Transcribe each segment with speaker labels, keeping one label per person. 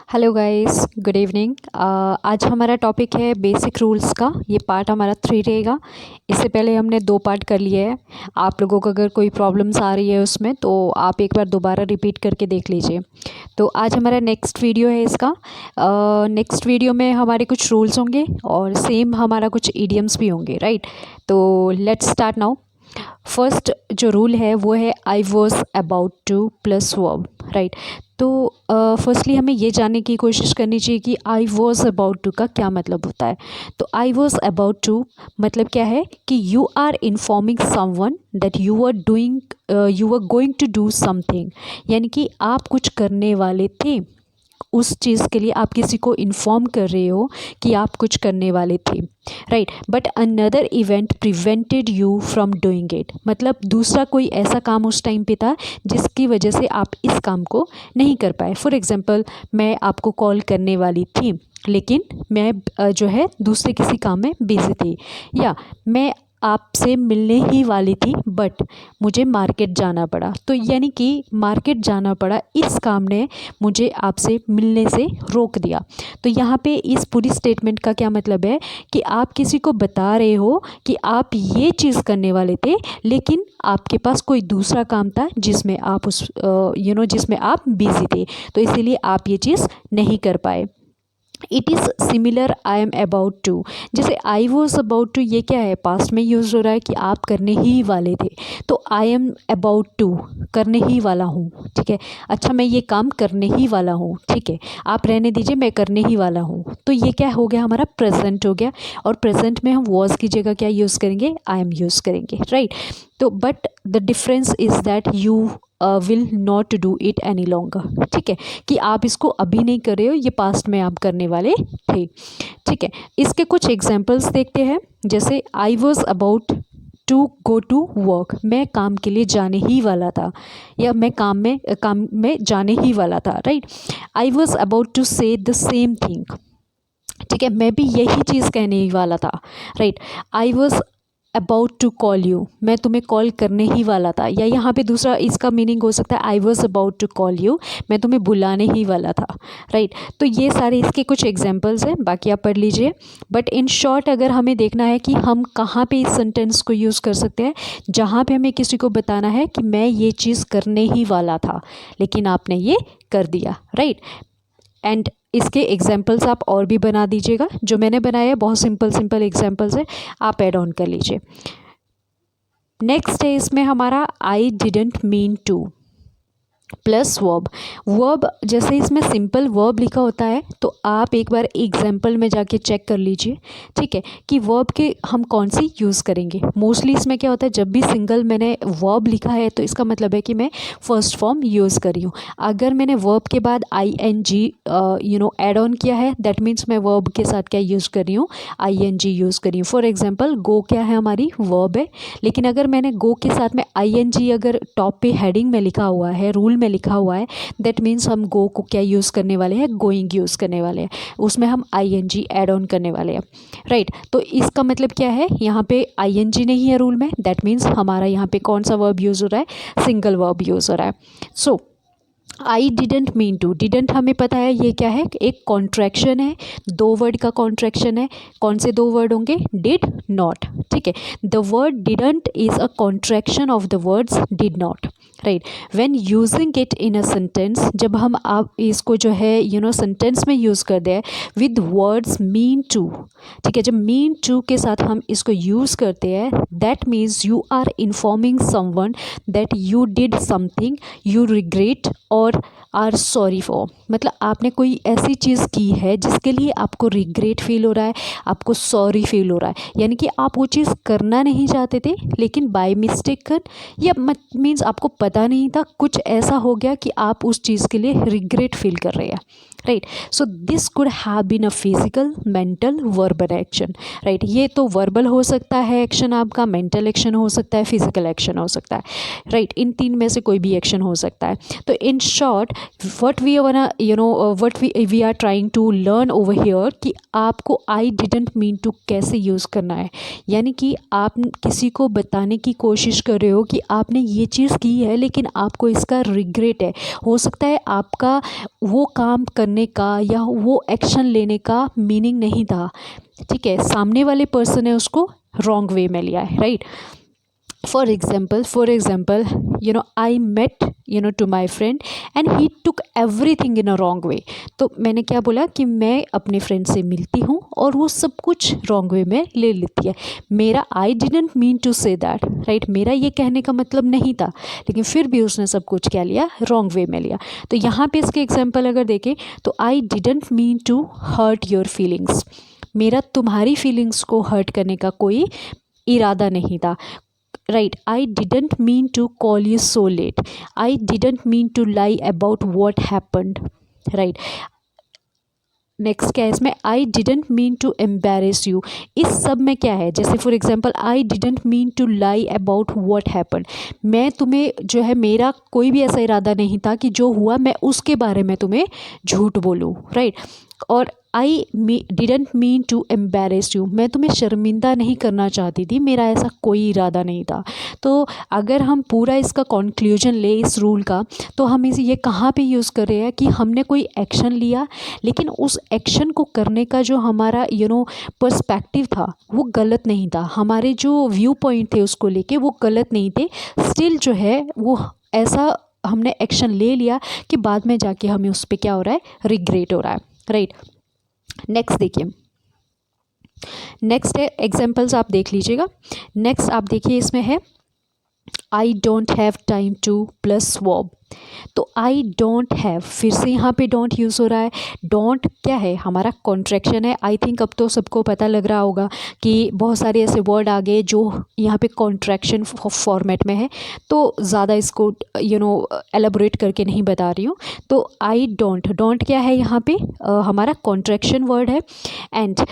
Speaker 1: Hello guys, good evening. आज हमारा topic है बेसिक रूल्स का। ये पार्ट हमारा 3 रहेगा। इससे पहले हमने 2 पार्ट कर लिए हैं। आप लोगों को अगर कोई प्रॉब्लम्स आ रही है उसमें तो आप एक बार दोबारा रिपीट करके देख लीजिए। तो आज हमारा नेक्स्ट वीडियो है इसका। नेक्स्ट वीडियो में हमारे कुछ रूल्स होंगे और सेम हमारा कुछ इडियम्स भी होंगे, राइट। तो लेट्स स्टार्ट नाउ। फर्स्ट जो रूल है वो है I was about to plus verb, right. तो फर्स्टली हमें ये जानने की कोशिश करनी चाहिए कि आई वॉज अबाउट टू का क्या मतलब होता है। तो आई वॉज अबाउट टू मतलब क्या है कि you are informing someone that you are going to do something, यानी कि आप कुछ करने वाले थे। उस चीज़ के लिए आप किसी को इन्फॉर्म कर रहे हो कि आप कुछ करने वाले थे, right. But another event prevented you from doing it, मतलब दूसरा कोई ऐसा काम उस टाइम पे था जिसकी वजह से आप इस काम को नहीं कर पाए। फॉर एग्जांपल, मैं आपको कॉल करने वाली थी लेकिन मैं जो है दूसरे किसी काम में बिजी थी, या मैं आपसे मिलने ही वाली थी बट मुझे मार्केट जाना पड़ा। तो यानी कि मार्केट जाना पड़ा, इस काम ने मुझे आपसे मिलने से रोक दिया। तो यहाँ पे इस पूरी स्टेटमेंट का क्या मतलब है कि आप किसी को बता रहे हो कि आप ये चीज़ करने वाले थे लेकिन आपके पास कोई दूसरा काम था जिसमें आप जिसमें आप बिजी थे, तो इसीलिए आप ये चीज़ नहीं कर पाए। It is similar I am about to. जैसे आई वॉज अबाउट टू, ये क्या है, पास्ट में यूज़ हो रहा है कि आप करने ही वाले थे। तो आई एम अबाउट टू, करने ही वाला हूँ, ठीक है। अच्छा, मैं ये काम करने ही वाला हूँ, ठीक है। आप रहने दीजिए, मैं करने ही वाला हूँ। तो ये क्या हो गया, हमारा प्रेजेंट हो गया। और प्रेजेंट में हम वॉज की जगह क्या यूज़ करेंगे, आई एम यूज़ करेंगे, राइट। तो but the difference is that you will not do it any longer, ठीक है। कि आप इसको अभी नहीं कर रहे हो, ये पास्ट में आप करने वाले थे, ठीक है। इसके कुछ एग्जांपल्स देखते हैं। जैसे I was about to go to work, मैं काम के लिए जाने ही वाला था, या मैं काम में जाने ही वाला था, right. I was about to say the same thing, ठीक है, मैं भी यही चीज़ कहने ही वाला था, right. I was about to call you, मैं तुम्हें कॉल करने ही वाला था। या यहाँ पे दूसरा इसका मीनिंग हो सकता है I was about to call you, मैं तुम्हें बुलाने ही वाला था, राइट। तो ये सारे इसके कुछ एग्जांपल्स हैं, बाकी आप पढ़ लीजिए। बट इन शॉर्ट अगर हमें देखना है कि हम कहाँ पे इस सेंटेंस को यूज़ कर सकते हैं, जहाँ पे हमें किसी को बताना है कि मैं ये चीज़ करने ही वाला था लेकिन आपने ये कर दिया, राइट। एंड इसके एग्जाम्पल्स आप और भी बना दीजिएगा। जो मैंने बनाया है बहुत सिंपल सिंपल एग्जाम्पल्स है, आप ऐड ऑन कर लीजिए। नेक्स्ट है इसमें हमारा आई didn't mean to plus verb. Verb जैसे इसमें सिंपल वर्ब लिखा होता है, तो आप एक बार एग्जाम्पल में जाके चेक कर लीजिए, ठीक है, कि वर्ब के हम कौन सी यूज़ करेंगे। मोस्टली इसमें क्या होता है, जब भी सिंगल मैंने वर्ब लिखा है तो इसका मतलब है कि मैं फर्स्ट फॉर्म यूज़ कर रही हूँ। अगर मैंने वर्ब के बाद I N G add on किया है, दैट मीन्स मैं वर्ब के साथ क्या यूज़ कर रही हूँ, आई एन जी यूज़ कर रही हूँ। फॉर एग्जाम्पल, गो क्या है, हमारी वर्ब है, लेकिन अगर मैंने गो के साथ में आई एन जी अगर टॉप पे हेडिंग में लिखा हुआ है, रूल में लिखा हुआ है, दैट मीन्स हम गो को क्या यूज़ करने वाले हैं, गोइंग यूज़ करने वाले हैं। उसमें हम I N G add on करने वाले हैं, राइट। तो इसका मतलब क्या है, यहाँ पे आई एन जी नहीं है रूल में, दैट मीन्स हमारा यहाँ पे कौन सा वर्ब यूज़ हो रहा है, सिंगल वर्ब यूज़ हो रहा है। So I didn't mean to, didn't हमें पता है ये क्या है, एक कॉन्ट्रैक्शन है, 2 वर्ड का कॉन्ट्रैक्शन है। कौन से 2 वर्ड होंगे, डिड नॉट, ठीक है। The word didn't is a contraction of the words did not, right. When using it in a sentence, जब हम आप इसको जो है सेंटेंस में यूज़ कर दें विद वर्ड्स मीन टू, ठीक है, जब मीन टू के साथ हम इसको यूज़ करते हैं, that means you are informing someone that you did something you regret or are sorry for. मतलब आपने कोई ऐसी चीज़ की है जिसके लिए आपको रिग्रेट फील हो रहा है, आपको सॉरी फील हो रहा है, यानी कि आप वो चीज़ करना नहीं चाहते थे लेकिन बाय मिस्टेक कर, या मीन्स आपको पता नहीं था, कुछ ऐसा हो गया कि आप उस चीज़ के लिए रिग्रेट फील कर रहे हैं, right. So this could have been a physical, mental, verbal action, right. ये तो वर्बल हो सकता है एक्शन आपका, मेंटल एक्शन हो सकता है, फिजिकल एक्शन हो सकता है, राइट। इन 3 में से कोई भी एक्शन हो सकता है। तो in short what we are trying to learn over here कि आपको आई डिडंट मीन टू कैसे यूज़ करना है, यानी कि आप किसी को बताने की कोशिश कर रहे हो कि आपने ये चीज़ की है लेकिन आपको इसका रिग्रेट है। हो सकता है आपका वो काम करने करने का या वो एक्शन लेने का मीनिंग नहीं था, ठीक है। सामने वाले पर्सन ने उसको रॉन्ग वे में लिया है, right. For example, I met, to my friend and he took everything in a wrong way. तो मैंने क्या बोला कि मैं अपने फ्रेंड से मिलती हूँ और वो सब कुछ रॉन्ग वे में ले लेती है। मेरा I didn't mean to say that, right. मेरा ये कहने का मतलब नहीं था, लेकिन फिर भी उसने सब कुछ क्या लिया, रॉन्ग वे में लिया। तो यहाँ पे इसके एग्जाम्पल अगर देखें तो I didn't mean to hurt your feelings, मेरा तुम्हारी फीलिंग्स को हर्ट करने का कोई इरादा नहीं था, right. I didn't mean to call you so late. I didn't mean to lie about what happened, right. Next क्या है इसमें, I didn't mean to embarrass you. इस सब में क्या है, जैसे for example I didn't mean to lie about what happen, मैं तुम्हें जो है, मेरा कोई भी ऐसा इरादा नहीं था कि जो हुआ मैं उसके बारे में तुम्हें झूठ बोलूँ, राइट। और I didn't mean to embarrass you, मैं तुम्हें शर्मिंदा नहीं करना चाहती थी, मेरा ऐसा कोई इरादा नहीं था। तो अगर हम पूरा इसका कंक्लूजन ले इस रूल का, तो हम इसे ये कहाँ पे यूज़ कर रहे हैं कि हमने कोई एक्शन लिया, लेकिन उस एक्शन को करने का जो हमारा पर्सपेक्टिव था वो गलत नहीं था, हमारे जो व्यू पॉइंट थे उसको लेके वो गलत नहीं थे, स्टिल जो है वो ऐसा हमने एक्शन ले लिया कि बाद में जाके हमें उस पर क्या हो रहा है, रिग्रेट हो रहा है, राइट। नेक्स्ट देखिए, नेक्स्ट है एग्जाम्पल्स, आप देख लीजिएगा। नेक्स्ट आप देखिए, इसमें है I don't have time to plus verb. तो आई डोंट हैव, फिर से यहाँ पे डोंट यूज़ हो रहा है। डोंट क्या है, हमारा कॉन्ट्रैक्शन है। आई थिंक अब तो सबको पता लग रहा होगा कि बहुत सारे ऐसे वर्ड आ गए जो यहाँ पे कॉन्ट्रैक्शन फॉर्मेट में है, तो ज़्यादा इसको एलेबोरेट करके नहीं बता रही हूँ। तो आई डोंट, डोंट क्या है यहाँ पे, हमारा कॉन्ट्रैक्शन वर्ड है। एंड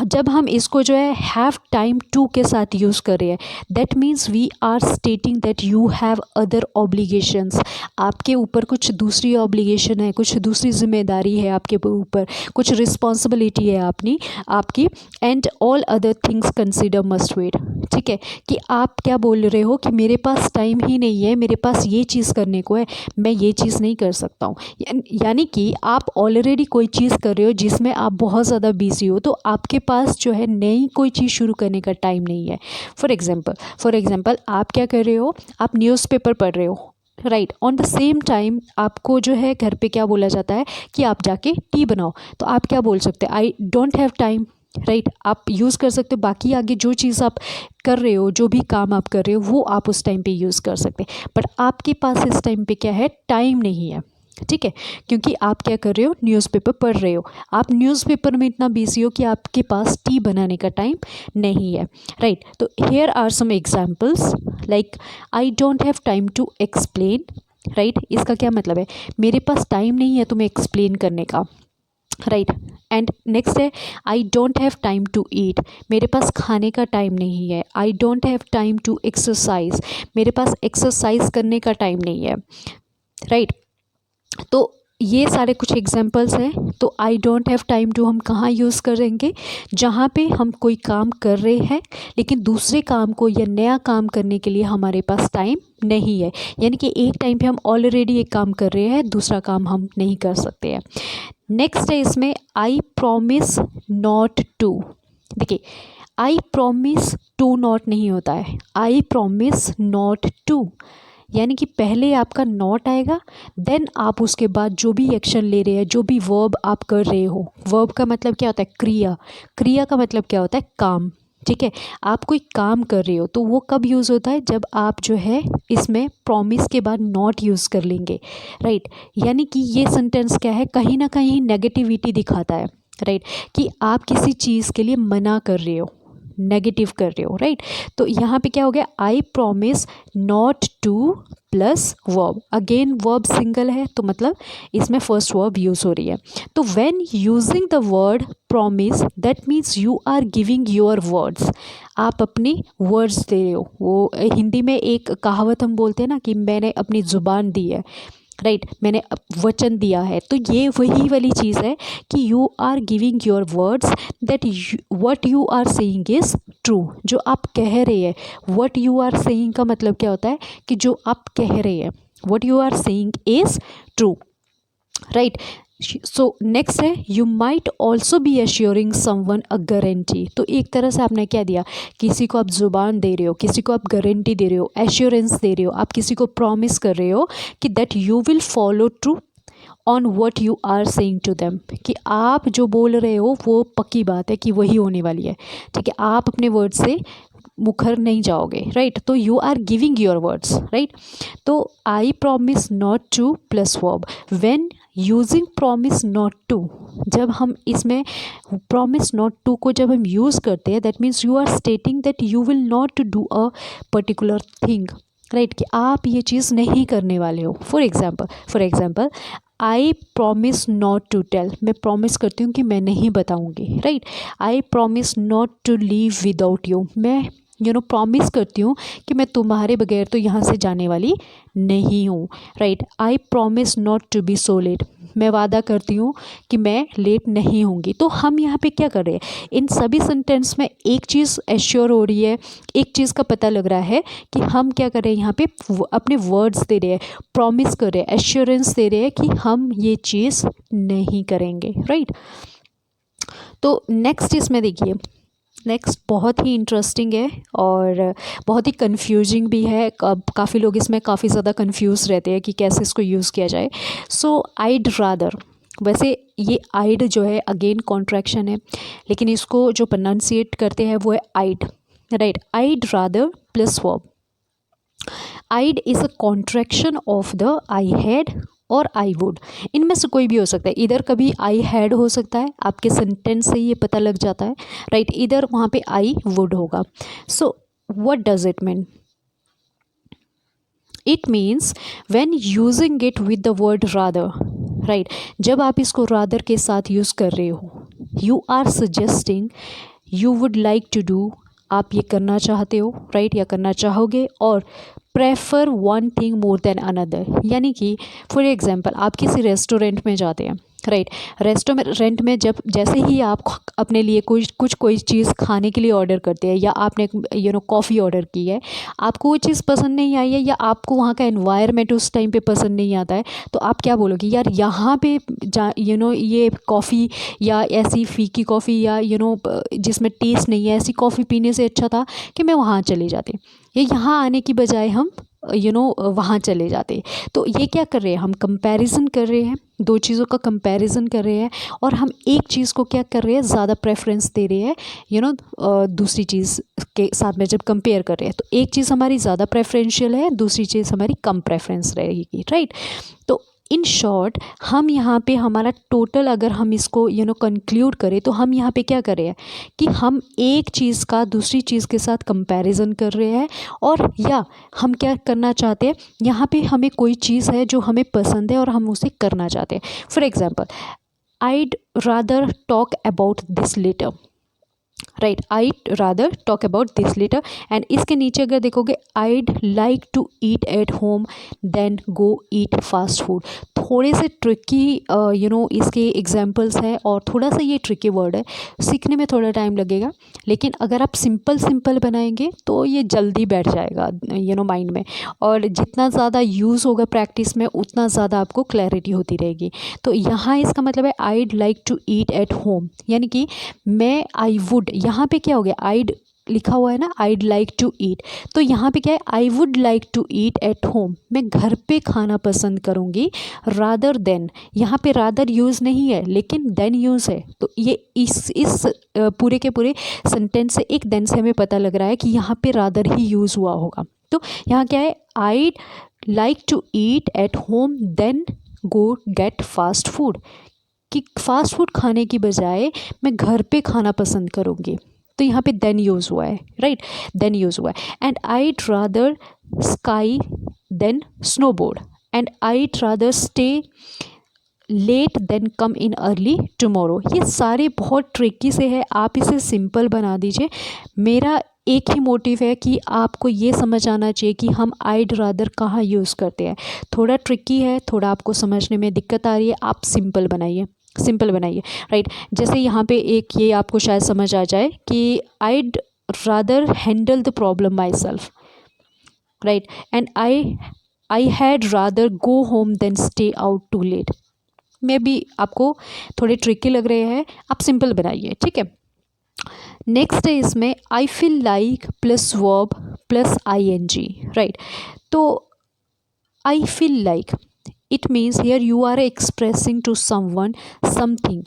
Speaker 1: जब हम इसको जो है हैव टाइम टू के साथ यूज़ कर रहे हैं, that means we are stating that you have other obligations, आपके ऊपर कुछ दूसरी ऑब्लिगेशन है, कुछ दूसरी जिम्मेदारी है आपके ऊपर, कुछ रिस्पॉन्सिबिलिटी है आपकी। And all other things consider must wait, ठीक है। कि आप क्या बोल रहे हो कि मेरे पास टाइम ही नहीं है, मेरे पास ये चीज़ करने को है, मैं ये चीज़ नहीं कर सकता हूँ। यानी कि आप ऑलरेडी कोई चीज़ कर रहे हो जिसमें आप बहुत ज़्यादा बिजी हो, तो आपके पास जो है नई कोई चीज़ शुरू करने का टाइम नहीं है। फॉर एग्जाम्पल आप क्या कर रहे हो, आप न्यूज़पेपर पढ़ रहे हो, right. On the same time आपको जो है घर पे क्या बोला जाता है कि आप जाके टी बनाओ, तो आप क्या बोल सकते हैं, आई डोंट हैव टाइम, राइट। आप यूज़ कर सकते हो, बाकी आगे जो चीज़ आप कर रहे हो, जो भी काम आप कर रहे हो, वो आप उस टाइम पे यूज़ कर सकते हैं। बट आपके पास इस टाइम पे क्या है, टाइम नहीं है, ठीक है। क्योंकि आप क्या कर रहे हो, न्यूज़पेपर पढ़ रहे हो, आप न्यूज़पेपर में इतना बिजी हो कि आपके पास टी बनाने का टाइम नहीं है, राइट। तो here are some examples like I don't have time to explain, right. इसका क्या मतलब है, मेरे पास टाइम नहीं है तुम्हें एक्सप्लेन करने का, राइट। एंड नेक्स्ट है I don't have time to eat, मेरे पास खाने का टाइम नहीं है। I don't have time to exercise, मेरे पास एक्सरसाइज करने का टाइम नहीं है, राइट। तो ये सारे कुछ एग्जांपल्स हैं। तो I don't have time to हम कहाँ यूज़ करेंगे, जहाँ पे हम कोई काम कर रहे हैं लेकिन दूसरे काम को या नया काम करने के लिए हमारे पास टाइम नहीं है, यानी कि एक टाइम पे हम ऑलरेडी एक काम कर रहे हैं, दूसरा काम हम नहीं कर सकते हैं। नेक्स्ट है इसमें आई प्रॉमिस नॉट टू। देखिए, आई प्रॉमिस टू नॉट नहीं होता है, आई प्रॉमिस नॉट टू, यानी कि पहले आपका नॉट आएगा, देन आप उसके बाद जो भी एक्शन ले रहे हैं, जो भी वर्ब आप कर रहे हो, वर्ब का मतलब क्या होता है, क्रिया, क्रिया का मतलब क्या होता है, काम, ठीक है। आप कोई काम कर रहे हो तो वो कब यूज़ होता है, जब आप जो है इसमें प्रॉमिस के बाद नॉट यूज़ कर लेंगे, राइट। यानी कि ये सेंटेंस क्या है, कहीं ना कहीं नेगेटिविटी दिखाता है, राइट, कि आप किसी चीज़ के लिए मना कर रहे हो, नेगेटिव कर रहे हो, राइट। तो यहाँ पे क्या हो गया, आई promise not to plus verb, again verb single है तो मतलब इसमें फर्स्ट वर्ब यूज़ हो रही है। तो when using the word promise that means you are giving your words, आप अपनी वर्ड्स दे रहे हो। वो हिंदी में एक कहावत हम बोलते हैं ना कि मैंने अपनी ज़ुबान दी है, राइट, मैंने वचन दिया है। तो ये वही वाली चीज़ है कि you are giving your words that what you are saying is true, जो आप कह रहे हैं। व्हाट यू आर सेइंग का मतलब क्या होता है कि जो आप कह रहे हैं, what you are saying is true, right. So next है you might also be assuring someone a guarantee. तो एक तरह से आपने क्या दिया, किसी को आप ज़ुबान दे रहे हो, किसी को आप गारंटी दे रहे हो, एश्योरेंस दे रहे हो, आप किसी को प्रॉमिस कर रहे हो कि that you will follow through on what you are saying to them, कि आप जो बोल रहे हो वो पक्की बात है कि वही होने वाली है। ठीक है, आप अपने वर्ड से मुखर नहीं जाओगे, राइट। तो you are giving your words, right. तो I promise not to plus verb, when using promise not to, जब हम इसमें प्रॉमिस नॉट टू को जब हम यूज़ करते हैं, that means you are stating that you will not do a particular thing, right, कि आप ये चीज़ नहीं करने वाले हो। For example I promise not to tell, मैं प्रॉमिस करती हूँ कि मैं नहीं बताऊँगी, right. I promise not to leave without you, मैं प्रॉमिस करती हूँ कि मैं तुम्हारे बगैर तो यहाँ से जाने वाली नहीं हूँ, right. I promise not to be so late, मैं वादा करती हूँ कि मैं लेट नहीं होंगी। तो हम यहाँ पे क्या कर रहे हैं, इन सभी सेंटेंस में एक चीज़ एश्योर हो रही है, एक चीज़ का पता लग रहा है कि हम क्या कर रहे हैं, यहाँ पे अपने वर्ड्स दे रहे हैं, प्रॉमिस कर रहे हैं, एश्योरेंस दे रहे हैं कि हम ये चीज़ नहीं करेंगे, राइट। तो नेक्स्ट इसमें देखिए, नेक्स्ट बहुत ही इंटरेस्टिंग है और बहुत ही कंफ्यूजिंग भी है। काफ़ी लोग इसमें काफ़ी ज़्यादा कंफ्यूज रहते हैं कि कैसे इसको यूज़ किया जाए। सो आइड रादर, वैसे ये आइड जो है अगेन कॉन्ट्रैक्शन है, लेकिन इसको जो प्रोनाउंसिएट करते हैं वो है I'd, right. I'd rather plus verb. I'd is a contraction of the I had और आई वुड, इनमें से कोई भी हो सकता है। इधर कभी आई हैड हो सकता है, आपके सेंटेंस से ही ये पता लग जाता है, राइट। इधर वहाँ पे आई वुड होगा। So what does it mean? It means when using it with the word rather, right, जब आप इसको रादर के साथ यूज़ कर रहे हो, you are suggesting you would like to do, आप ये करना चाहते हो, राइट, या करना चाहोगे, और prefer one thing more than another, यानी कि फॉर एग्जांपल आप किसी रेस्टोरेंट में जाते हैं, राइट। रेस्टोरेंट में जब जैसे ही आप अपने लिए कोई चीज़ खाने के लिए ऑर्डर करते हैं, या आपने कॉफ़ी ऑर्डर की है, आपको वो चीज़ पसंद नहीं आई है, या आपको वहाँ का एनवायरनमेंट उस टाइम पे पसंद नहीं आता है, तो आप क्या बोलोगे, यार यहाँ पे ये कॉफ़ी या ऐसी फीकी कॉफ़ी या जिसमें टेस्ट नहीं है, ऐसी कॉफ़ी पीने से अच्छा था कि मैं वहाँ चले जाते, ये यहाँ आने की बजाय हम वहाँ चले जाते। तो ये क्या कर रहे हैं, हम कंपैरिजन कर रहे हैं, दो चीज़ों का कंपैरिजन कर रहे हैं, और हम एक चीज़ को क्या कर रहे हैं, ज़्यादा प्रेफरेंस दे रहे हैं दूसरी चीज़ के साथ में जब कंपेयर कर रहे हैं, तो एक चीज़ हमारी ज़्यादा प्रेफरेंशियल है, दूसरी चीज़ हमारी कम प्रेफरेंस रहेगी, राइट। तो इन शॉर्ट हम यहाँ पे हमारा टोटल अगर हम इसको कंक्लूड करें, तो हम यहाँ पे क्या कर रहे हैं कि हम एक चीज़ का दूसरी चीज़ के साथ कंपैरिजन कर रहे हैं, और या हम क्या करना चाहते हैं, यहाँ पे हमें कोई चीज़ है जो हमें पसंद है और हम उसे करना चाहते हैं। For example I'd rather talk about this letter, right, I'd rather talk about this letter. And इसके नीचे अगर देखोगे, I'd like to eat at home than go eat fast food. थोड़े से ट्रिकी इसके एग्जाम्पल्स हैं, और थोड़ा सा ये ट्रिकी वर्ड है, सीखने में थोड़ा टाइम लगेगा, लेकिन अगर आप सिंपल बनाएंगे तो ये जल्दी बैठ जाएगा माइंड में, और जितना ज़्यादा यूज़ होगा प्रैक्टिस में उतना ज़्यादा आपको क्लैरिटी होती रहेगी। तो यहाँ इसका मतलब है I'd like to eat at home, यानी कि मैं आई वुड, यहाँ पे क्या हो गया, आइड लिखा हुआ है ना, आइड लाइक टू ईट, तो यहाँ पे क्या है, I would like to eat at home, मैं घर पे खाना पसंद करूँगी, रादर देन, यहाँ पे रादर यूज़ नहीं है लेकिन देन यूज़ है। तो ये इस पूरे के पूरे सेंटेंस से एक देन से हमें पता लग रहा है कि यहाँ पे रादर ही यूज़ हुआ होगा। तो यहाँ क्या है, I'd like to eat at home than go get fast food, कि फास्ट फूड खाने की बजाय मैं घर पे खाना पसंद करूँगी। तो यहाँ पे देन यूज़ हुआ है, राइट, देन यूज़ हुआ है। And I'd rather ski than snowboard, and I'd rather stay late than come in early tomorrow. ये सारे बहुत ट्रिकी से है, आप इसे सिंपल बना दीजिए। मेरा एक ही मोटिव है कि आपको ये समझ आना चाहिए कि हम आइड रादर कहाँ यूज़ करते हैं। थोड़ा ट्रिकी है, थोड़ा आपको समझने में दिक्कत आ रही है, आप सिंपल बनाइए, राइट। जैसे यहाँ पे एक ये आपको शायद समझ आ जाए कि I'd rather handle the problem myself, right, and I had rather go home than stay out too late. Maybe आपको थोड़े ट्रिकी लग रहे हैं, आप सिंपल बनाइए, ठीक है। नेक्स्ट है इसमें I feel like plus verb plus ING, right. तो I feel like it means here you are expressing to someone something,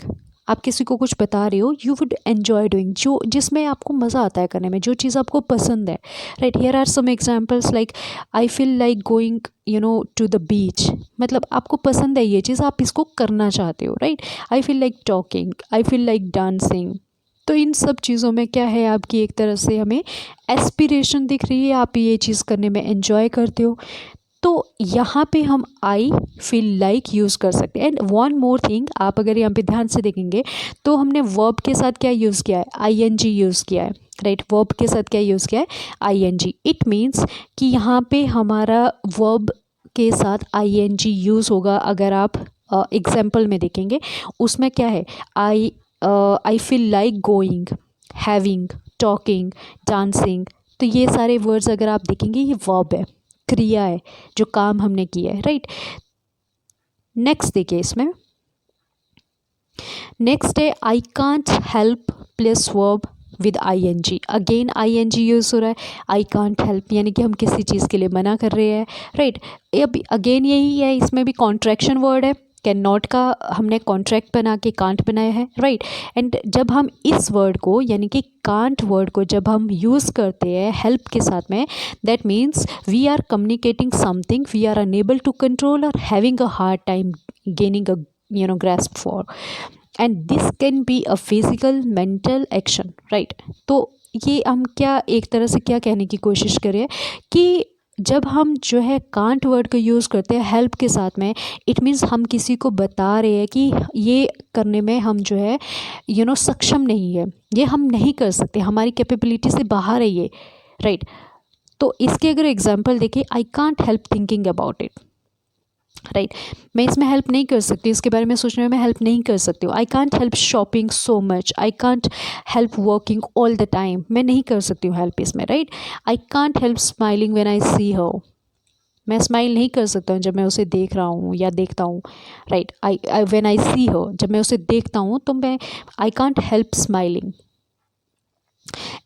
Speaker 1: आप किसी को कुछ बता रहे हो, यू वुड एन्जॉय डूइंग, जो जिसमें आपको मज़ा आता है करने में, जो चीज़ आपको पसंद है, right. Here are some examples like I feel like going to the beach, मतलब आपको पसंद है ये चीज़, आप इसको करना चाहते हो, राइट। आई फील लाइक टॉकिंग, आई फील लाइक डांसिंग। तो इन सब चीज़ों में क्या है, आपकी एक तरह से हमें एस्पिरेशन दिख रही है, आप ये चीज़ करने में एन्जॉय करते हो। तो यहाँ पे हम आई फील लाइक यूज़ कर सकते हैं। एंड वन मोर थिंग, आप अगर यहाँ पे ध्यान से देखेंगे तो हमने वर्ब के साथ क्या यूज़ किया है, ING यूज़ किया है, राइट। वर्ब के साथ क्या यूज़ किया है, ING। इट मीन्स कि यहाँ पे हमारा वर्ब के साथ ING यूज़ होगा। अगर आप एग्जाम्पल में देखेंगे उसमें क्या है, आई feel like going, having, talking, dancing. तो ये सारे वर्ड्स अगर आप देखेंगे ये वर्ब है, क्रिया है, जो काम हमने किया है, राइट। नेक्स्ट देखिए इसमें, नेक्स्ट है I can't help plus verb with ING। Again ING use हो रहा है, आई कांट हेल्प यानी कि हम किसी चीज़ के लिए मना कर रहे हैं, राइट। अब अगेन यही है, इसमें भी कॉन्ट्रैक्शन वर्ड है, कैन नॉट का हमने कॉन्ट्रैक्ट बना के कांट बनाया है, राइट। एंड जब हम इस वर्ड को यानी कि कांट वर्ड को जब हम यूज़ करते हैं हेल्प के साथ में, that means we are communicating something we are unable to control और having a hard time gaining a grasp for, and this can be a physical mental action, right. तो ये हम क्या एक तरह से क्या कहने की कोशिश करें कि जब हम जो है कांट वर्ड को यूज़ करते हैं हेल्प के साथ में, इट मीन्स हम किसी को बता रहे हैं कि ये करने में हम जो है सक्षम नहीं है, ये हम नहीं कर सकते, हमारी कैपेबिलिटी से बाहर है ये, राइट। तो इसके अगर एग्जांपल देखिए, I can't help thinking about it, right. मैं इसमें हेल्प नहीं कर सकती, इसके बारे में सोचने में मैं हेल्प नहीं कर सकती हूँ। I can't help shopping so much, I can't help working all the time, मैं नहीं कर सकती हूँ हेल्प इसमें, right. I can't help smiling when I सी हर, मैं स्माइल नहीं कर सकता हूँ जब मैं उसे देख रहा हूँ या देखता हूँ, राइट। आई व्हेन आई सी हर, जब मैं उसे देखता हूँ तो मैं I can't help smiling.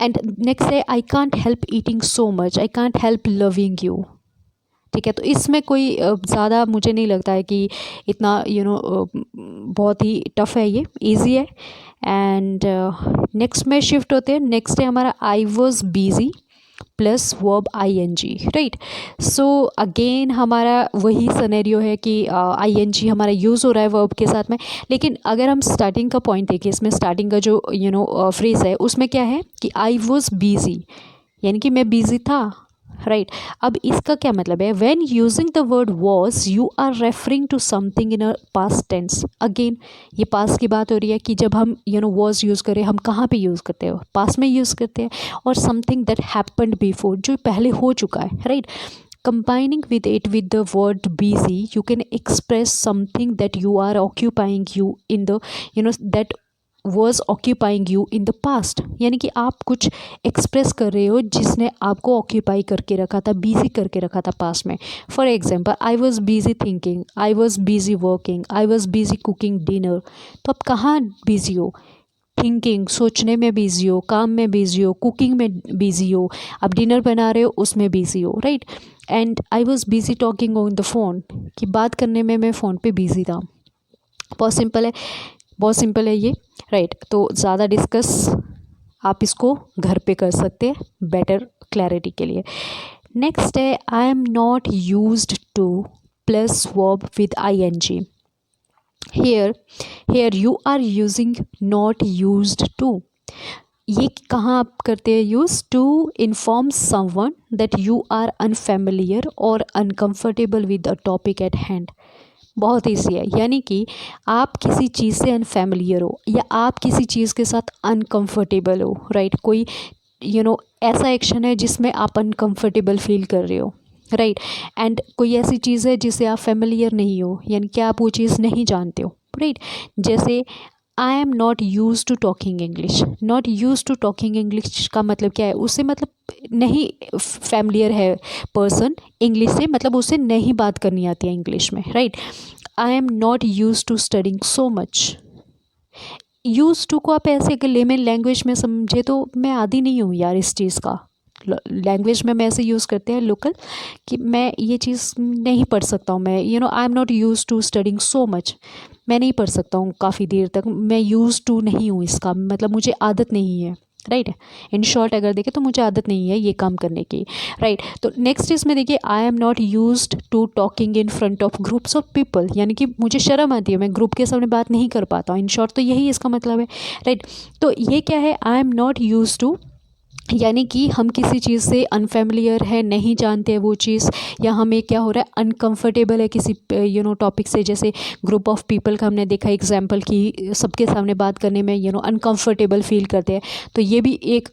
Speaker 1: And next है I can't help eating so much, I can't help loving you, ठीक है। तो इसमें कोई ज़्यादा मुझे नहीं लगता है कि इतना बहुत ही टफ़ है, ये इजी है। एंड नेक्स्ट में शिफ्ट होते हैं, नेक्स्ट है हमारा I was busy plus verb ING, right. So again हमारा वही सिनेरियो है कि ING हमारा यूज़ हो रहा है वर्ब के साथ में, लेकिन अगर हम स्टार्टिंग का पॉइंट देखें, इसमें स्टार्टिंग का जो फ्रेज़ है उसमें क्या है कि आई वॉज बिजी यानी कि मैं बिज़ी था, राइट। अब इसका क्या मतलब है, when using the word was you are referring to something in a past tense. Again ये पास्ट की बात हो रही है कि जब हम वॉज यूज़ करें, हम कहाँ पे यूज़ करते हैं, पास्ट में यूज़ करते हैं, और समथिंग दैट हैपेंड बिफोर, जो पहले हो चुका है, right. Combining with it with the word busy, you can express something that you are occupying you in the that was occupying you in the past, यानी कि आप कुछ एक्सप्रेस कर रहे हो जिसने आपको ऑक्यूपाई करके रखा था, बिजी करके रखा था पास्ट में। For example, I was busy thinking, I was busy working, I was busy cooking dinner. तो आप कहाँ बिजी हो, थिंकिंग सोचने में बिजी हो, काम में बिजी हो, कुकिंग में बिजी हो, आप डिनर बना रहे हो उसमें बिजी हो, right. And I was busy talking on the phone, कि बात करने में मैं फ़ोन पे बिजी था। बहुत सिंपल है, बहुत सिंपल है ये, राइट। तो ज़्यादा डिस्कस आप इसको घर पे कर सकते हैं बेटर क्लैरिटी के लिए। नेक्स्ट है I am not used to plus verb with ING। Here you are using not used to, ये कहाँ आप करते हैं use, to inform someone that you are unfamiliar और uncomfortable with a topic at hand. बहुत easy है, यानी कि आप किसी चीज़ से अनफेमिलियर हो या आप किसी चीज़ के साथ अनकम्फर्टेबल हो, राइट। कोई ऐसा एक्शन है जिसमें आप अनकम्फर्टेबल फील कर रहे हो, राइट। एंड कोई ऐसी चीज़ है जिससे आप फेमिलियर नहीं हो, यानी कि आप वो चीज़ नहीं जानते हो, राइट। जैसे I am not use to talking English, not use to talking English का मतलब क्या है, उससे मतलब नहीं फैमिलियर है पर्सन इंग्लिश से, मतलब उसे नहीं बात करनी आती है इंग्लिश में, right. I am not use to studying so much. Use to को आप ऐसे अगर लेमन लैंग्वेज में समझे तो मैं आदी नहीं हूँ यार इस चीज़ का। लैंग्वेज में ऐसे यूज़ करते हैं लोकल कि मैं ये चीज़ नहीं पढ़ सकता हूँ, मैं I am not use to studying so much. मैं नहीं पढ़ सकता हूँ काफ़ी देर तक, मैं यूज टू नहीं हूँ इसका, मतलब मुझे आदत नहीं है। राइट, इन शॉर्ट अगर देखें तो मुझे आदत नहीं है ये काम करने की। राइट, तो नेक्स्ट इसमें देखिए I am not used to talking in front of groups of people, यानी कि मुझे शर्म आती है, मैं ग्रुप के सामने बात नहीं कर पाता हूँ। इन शॉर्ट तो यही इसका मतलब है। राइट, तो ये क्या है, I am not use to, यानी कि हम किसी चीज़ से अनफेमिलियर है, नहीं जानते हैं वो चीज़, या हमें क्या हो रहा है अनकंफर्टेबल है किसी टॉपिक से। जैसे ग्रुप ऑफ पीपल का हमने देखा एग्जांपल कि सबके सामने बात करने में अनकंफर्टेबल फील करते हैं, तो ये भी एक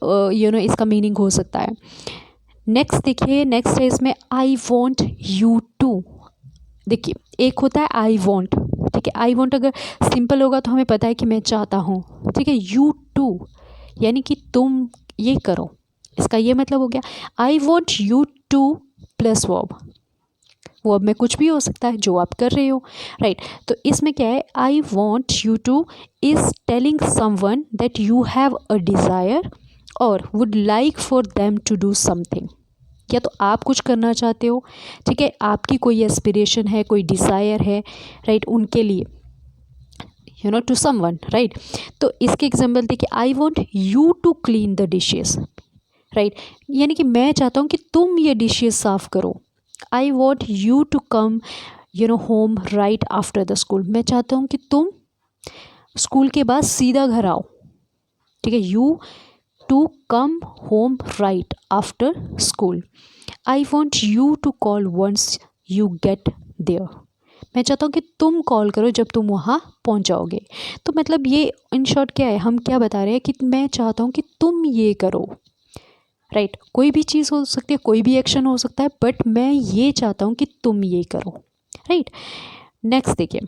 Speaker 1: इसका मीनिंग हो सकता है। नेक्स्ट देखिए, नेक्स्ट है इसमें आई वॉन्ट यू टू। देखिए एक होता है आई वॉन्ट, ठीक है, आई वॉन्ट अगर सिंपल होगा तो हमें पता है कि मैं चाहता हूँ, ठीक है। यू टू यानी कि तुम ये करो, इसका ये मतलब हो गया आई want you to plus verb. Verb में कुछ भी हो सकता है जो आप कर रहे हो। राइट, तो इसमें क्या है, I want you to is telling someone that you have a desire और would like for them to do something. या तो आप कुछ करना चाहते हो, ठीक है, आपकी कोई एस्पिरेशन है, कोई डिज़ायर है, राइट, उनके लिए टू समवन। राइट, तो इसके एग्जाम्पल देखिए, I want you to clean the dishes. Right, यानी कि मैं चाहता हूँ कि तुम ये डिशेस साफ़ करो। I want you to come home right after the school. मैं चाहता हूँ कि तुम स्कूल के बाद सीधा घर आओ, ठीक है। You to come home right after school. I want you to call once you get there. मैं चाहता हूँ कि तुम कॉल करो जब तुम वहाँ पहुँच जाओगे। तो मतलब ये इन शॉर्ट क्या है, हम क्या बता रहे हैं कि मैं चाहता हूँ कि तुम ये करो। राइट, कोई भी चीज़ हो सकती है, कोई भी एक्शन हो सकता है, बट मैं ये चाहता हूँ कि तुम ये करो। राइट, नेक्स्ट देखिए,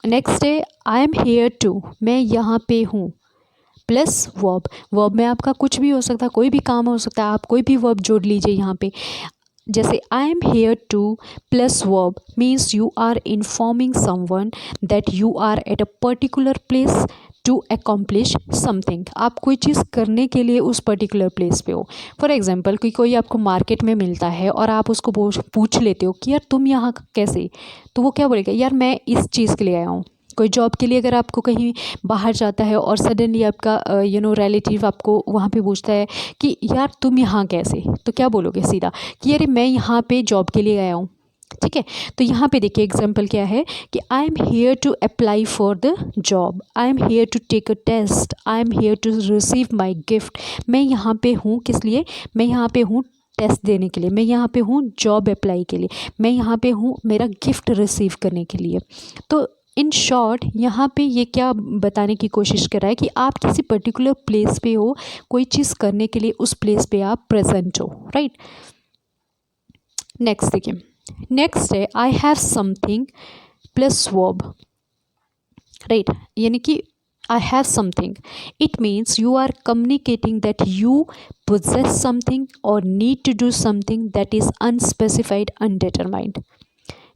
Speaker 1: नेक्स्ट है आई एम हेयर टू, मैं यहाँ पे हूँ, प्लस वर्ब। वर्ब में आपका कुछ भी हो सकता है, कोई भी काम हो सकता है, आप कोई भी वर्ब जोड़ लीजिए यहाँ पे। जैसे I am here to plus verb means you are informing someone that you are at a particular place to accomplish something. आप कोई चीज़ करने के लिए उस पर्टिकुलर प्लेस पे हो। फॉर एग्जांपल कोई आपको मार्केट में मिलता है और आप उसको पूछ लेते हो कि यार तुम यहाँ कैसे, तो वो क्या बोलेगा, यार मैं इस चीज़ के लिए आया हूँ। कोई जॉब के लिए अगर आपको कहीं बाहर जाता है और सडनली आपका रिलेटिव आपको वहाँ पे पूछता है कि यार तुम यहाँ कैसे, तो क्या बोलोगे सीधा कि अरे मैं यहाँ पे जॉब के लिए आया हूँ, ठीक है। तो यहाँ पे देखिए एग्जांपल क्या है कि I am here to apply for the job, I am here to take a test, I am here to receive my gift. मैं यहाँ पे हूँ किस लिए, मैं यहाँ पे हूँ टेस्ट देने के लिए, मैं यहाँ पे हूँ जॉब अप्लाई के लिए, मैं यहाँ पे हूँ मेरा गिफ्ट रिसीव करने के लिए। तो इन शॉर्ट यहाँ पे ये क्या बताने की कोशिश कर रहा है कि आप किसी पर्टिकुलर प्लेस पे हो, कोई चीज़ करने के लिए उस प्लेस पे आप प्रेजेंट हो। राइट, नेक्स्ट देखिए, नेक्स्ट है I have something plus verb. Right, यानी कि I have something, it means you are communicating that you possess something or need to do something that is unspecified, undetermined।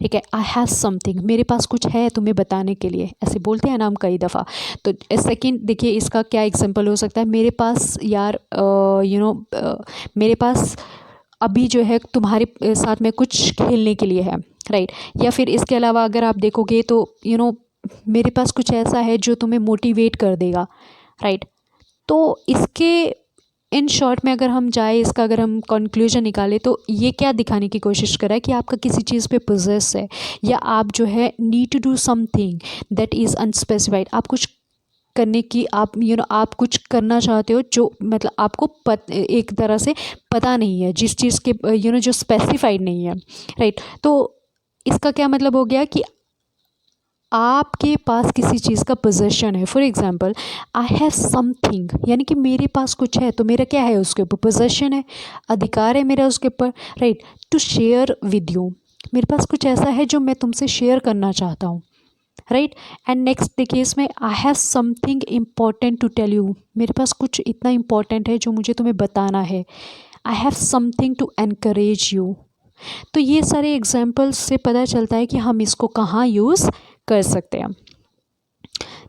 Speaker 1: ठीक है, I have something, मेरे पास कुछ है तुम्हें बताने के लिए, ऐसे बोलते हैं ना हम कई दफ़ा। तो सेकंड देखिए इसका क्या एग्जांपल हो सकता है, मेरे पास यार मेरे पास अभी जो है तुम्हारे साथ में कुछ खेलने के लिए है। राइट, या फिर इसके अलावा अगर आप देखोगे तो मेरे पास कुछ ऐसा है जो तुम्हें मोटिवेट कर देगा। राइट, तो इसके इन शॉर्ट में अगर हम जाए, इसका अगर हम कंक्लूजन निकालें तो ये क्या दिखाने की कोशिश कर रहा है कि आपका किसी चीज़ पे पोजेस है, या आप जो है need to do something that is unspecified. आप कुछ करने की आप आप कुछ करना चाहते हो जो मतलब आपको एक तरह से पता नहीं है, जिस चीज़ के जो स्पेसिफाइड नहीं है। राइट, तो इसका क्या मतलब हो गया कि आपके पास किसी चीज़ का पोजेशन है। For example I have something, यानी कि मेरे पास कुछ है, तो मेरा क्या है उसके ऊपर पोजेशन है, अधिकार है मेरा उसके ऊपर। Right, to share with you, मेरे पास कुछ ऐसा है जो मैं तुमसे शेयर करना चाहता हूँ। राइट, एंड नेक्स्ट देखिए इसमें I have something important to tell you, मेरे पास कुछ इतना इम्पॉर्टेंट है जो मुझे तुम्हें बताना है। I have something to encourage you, तो ये सारे एग्जाम्पल्स से पता चलता है कि हम इसको कहाँ यूज़ कर सकते हैं।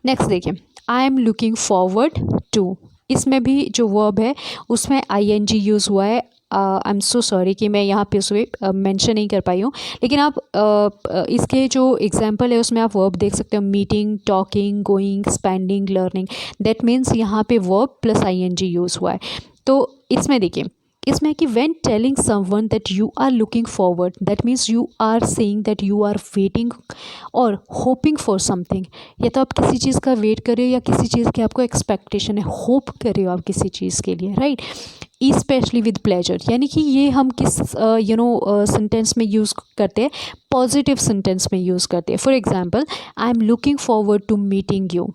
Speaker 1: नेक्स्ट देखिए, I am looking forward to, इसमें भी जो वर्ब है उसमें ING यूज़ हुआ है। आई एम सो सॉरी कि मैं यहाँ पे उसे मेंशन नहीं कर पाई हूँ, लेकिन आप इसके जो एग्जाम्पल है उसमें आप वर्ब देख सकते हो, meeting, talking, going, spending, learning. That means यहाँ पे वर्ब प्लस ING यूज़ हुआ है। तो इसमें देखिए, इसमें है कि when telling someone that you are looking forward, that means you are saying that you are waiting और होपिंग फॉर समथिंग। या तो आप किसी चीज़ का वेट कर रहे हो या किसी चीज़ की आपको एक्सपेक्टेशन है, होप कर रहे हो आप किसी चीज़ के लिए, राइट। स्पेशली विद प्लेजर, यानी कि ये हम किस सेंटेंस में यूज़ करते हैं, पॉजिटिव सेंटेंस में यूज़ करते हैं। For example, I am looking forward to meeting you,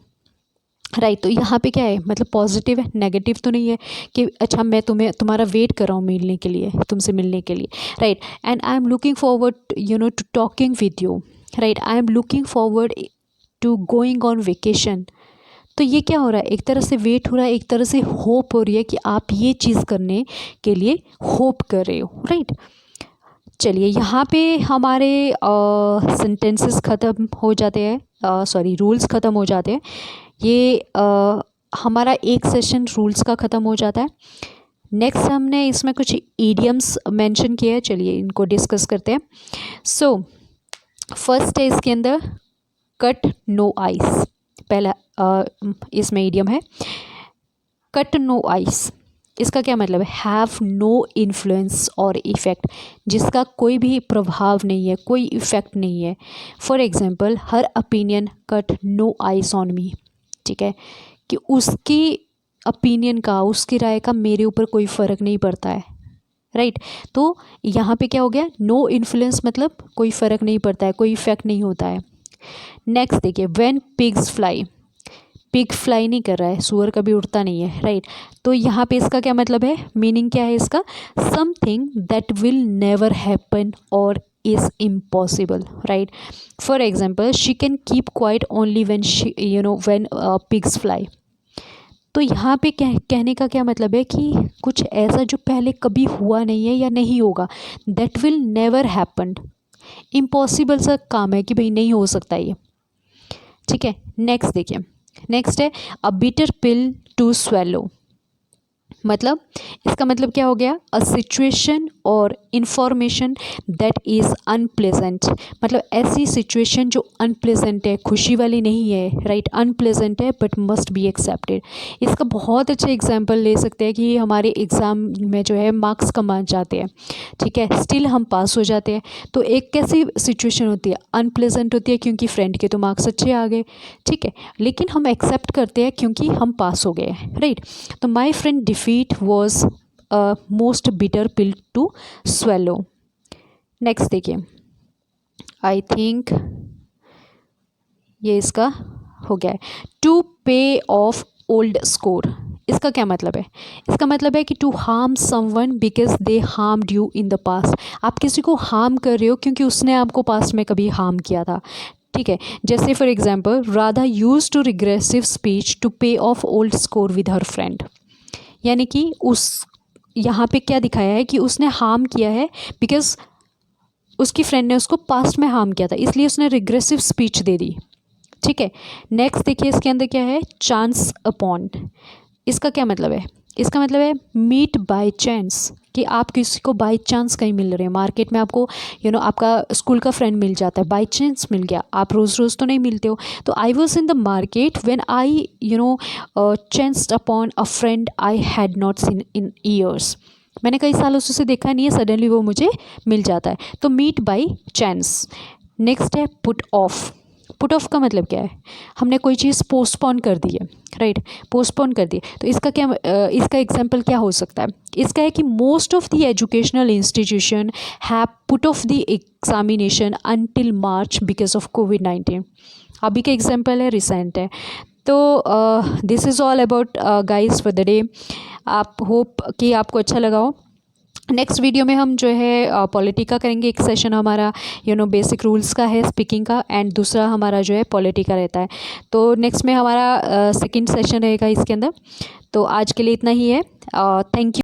Speaker 1: right. तो यहाँ पे क्या है, मतलब पॉजिटिव है, नेगेटिव तो नहीं है कि अच्छा मैं तुम्हारा वेट कर रहा हूँ मिलने के लिए, तुमसे मिलने के लिए, right. And I am looking forward to talking with you, right. I am looking forward to going on vacation. तो ये क्या हो रहा है, एक तरह से वेट हो रहा है, एक तरह से होप हो रही है कि आप ये चीज़ करने के लिए होप कर रहे हो, राइट। चलिए, यहाँ पे हमारे सेंटेंसेस ख़त्म हो जाते हैं, सॉरी रूल्स ख़त्म हो जाते हैं। ये हमारा एक सेशन रूल्स का ख़त्म हो जाता है। नेक्स्ट हमने इसमें कुछ ईडियम्स मेंशन किए हैं, चलिए इनको डिस्कस करते हैं। सो फर्स्ट है इसके अंदर कट नो आइस, पहला इसमें ईडियम है कट नो आइस। इसका क्या मतलब है, हैव नो इन्फ्लुएंस और इफ़ेक्ट, जिसका कोई भी प्रभाव नहीं है, कोई इफ़ेक्ट नहीं है। For example, her opinion cut no ice on me, ठीक है, कि उसकी ओपिनियन का, उसकी राय का मेरे ऊपर कोई फ़र्क नहीं पड़ता है, राइट। तो यहाँ पे क्या हो गया, नो इन्फ्लुएंस मतलब कोई फ़र्क नहीं पड़ता है, कोई इफ़ेक्ट नहीं होता है। नेक्स्ट देखिए, when pigs fly, pig fly नहीं कर रहा है, सुअर कभी उड़ता नहीं है, राइट। तो यहाँ पे इसका क्या मतलब है, मीनिंग क्या है इसका, something that will never happen और is impossible, right. For example, she can keep quiet only when she when pigs fly. तो यहाँ पे कहने का क्या मतलब है कि कुछ ऐसा जो पहले कभी हुआ नहीं है या नहीं होगा, that will never happen, impossible सा काम है कि भाई नहीं हो सकता ये, ठीक है। नेक्स्ट देखिए, नेक्स्ट है a bitter pill to swallow, मतलब इसका मतलब क्या हो गया, a situation or information that is unpleasant, मतलब ऐसी सिचुएशन जो अनप्लेजेंट है, खुशी वाली नहीं है, राइट, अनप्लेजेंट है बट मस्ट बी एक्सेप्टेड। इसका बहुत अच्छे एग्जांपल ले सकते हैं कि हमारे एग्ज़ाम में जो है मार्क्स कम आ जाते हैं, ठीक है, स्टिल हम पास हो जाते हैं। तो एक कैसी सिचुएशन होती है, अनप्लेजेंट होती है क्योंकि फ्रेंड के तो मार्क्स अच्छे आ गए, ठीक है, लेकिन हम एक्सेप्ट करते हैं क्योंकि हम पास हो गए, राइट। तो my friend defeat was most bitter pill to swallow. Next देखिए, आई थिंक ये इसका हो गया है, to pay off old score. इसका क्या मतलब है, इसका मतलब है कि to harm someone because they harmed you in the past, आप किसी को हार्म कर रहे हो क्योंकि उसने आपको पास्ट में कभी हार्म किया था, ठीक है। जैसे for example, Radha use to regressive speech to pay off old score with her friend, यानी कि उस यहाँ पे क्या दिखाया है कि उसने हार्म किया है बिकॉज उसकी फ्रेंड ने उसको पास्ट में हार्म किया था, इसलिए उसने रिग्रेसिव स्पीच दे दी, ठीक है। नेक्स्ट देखिए, इसके अंदर क्या है, चांस अपॉन। इसका क्या मतलब है, इसका मतलब है मीट बाय चांस, कि आप किसी को बाय चांस कहीं मिल रहे हैं मार्केट में, आपको आपका स्कूल का फ्रेंड मिल जाता है, बाय चांस मिल गया, आप रोज़ रोज़ तो नहीं मिलते हो। तो I was in the market when I chanced upon a friend I had not seen in years, मैंने कई सालों से उसे देखा नहीं है, सडनली वो मुझे मिल जाता है, तो मीट बाय चांस। नेक्स्ट है पुट ऑफ। पुट ऑफ का मतलब क्या है, हमने कोई चीज़ पोस्टपोन कर दी है, राइट, पोस्टपोन कर दी। तो इसका क्या इसका एग्जांपल क्या हो सकता है, इसका है कि most of the educational institution have put off the examination until March because of कोविड-19। अभी का एग्जांपल है, रिसेंट है। तो this is all about guys for the day. आप होप कि आपको अच्छा लगा हो। नेक्स्ट वीडियो में हम जो है पॉलिटिका करेंगे, एक सेशन हमारा बेसिक रूल्स का है स्पीकिंग का, एंड दूसरा हमारा जो है पॉलिटिका रहता है। तो नेक्स्ट में हमारा सेकंड सेशन रहेगा इसके अंदर। तो आज के लिए इतना ही है, थैंक यू।